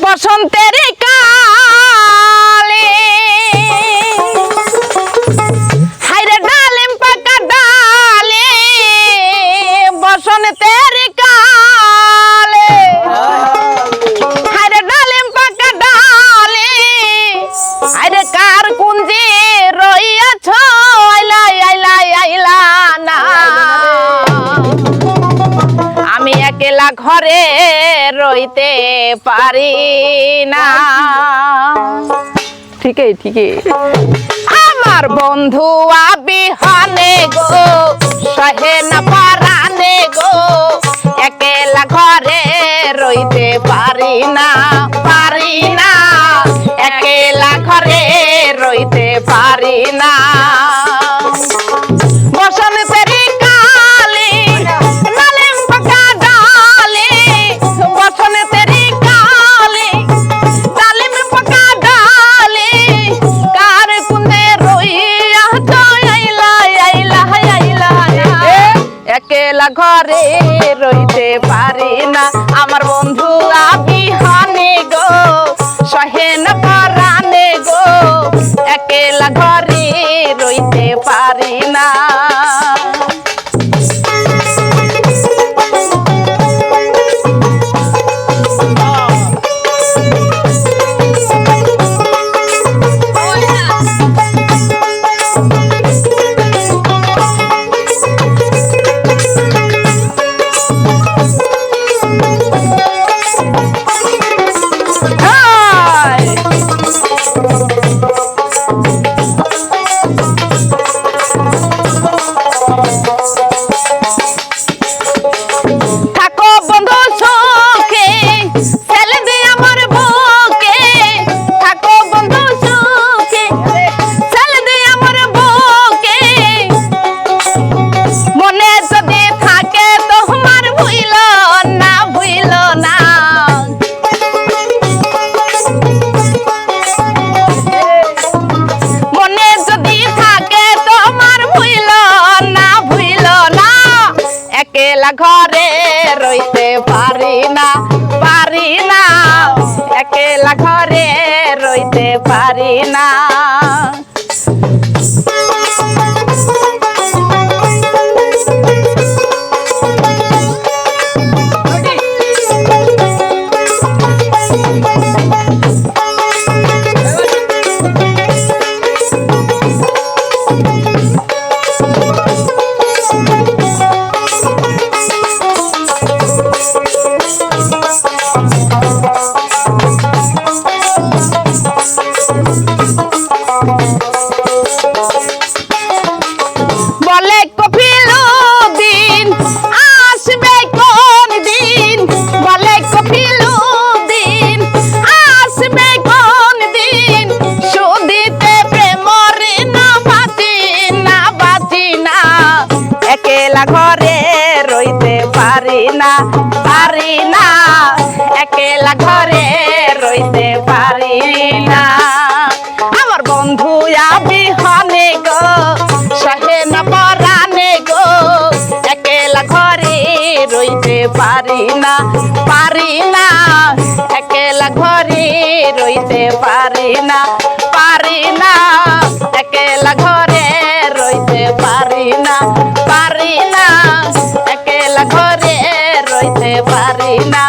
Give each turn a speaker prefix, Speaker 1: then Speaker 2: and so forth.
Speaker 1: বসন্তের কালে হাইরে ডালিম পাকা ডালে বসন্তের কালে হাইরে ডালিম পাকা ডালে হাইরে কার কুঞ্জে রইয়াছ আইলা আইলা আইলা না আমি একলা ঘরে রইতে পারি না। ঠিকই ঠিকই আমার বন্ধু বিহানে গো সহে না পারানে গো একলা ঘরে রইতে পারি না পারি না একলা ঘরে রইতে পারি না। বসন্তের কালে ডালিম পাকা ডালে বসন্তের কালে ডালিম পাকা ডালে কার কুনে রইয়া আইলা আইলা আইলা একলা ঘরে রইতে পারি না আমার বন্ধু বিহানে গো সহে না পারানে গো একলা ঘরে রইতে পারি না। একলা ঘরে রইতে পারি না পারি না একলা ঘরে রইতে পারি না। বলে কপিলু দিন আসবে কোন দিন বলে কপিলু দিন আসবে কোন দিন সুদিতে প্রেমর না বাঁচি না বাঁচি না একলা ঘরে রইতে পারি না পারি না একলা ঘরে রইতে পারি না। আমার বন্ধু বিহানে গো সহে না পারানে গো একলা ঘরে রইতে পারি না পারি না একলা ঘরে রইতে পারি না পারি না একলা ঘরে রইতে পারি না পারি না একলা ঘরে রইতে পারি না।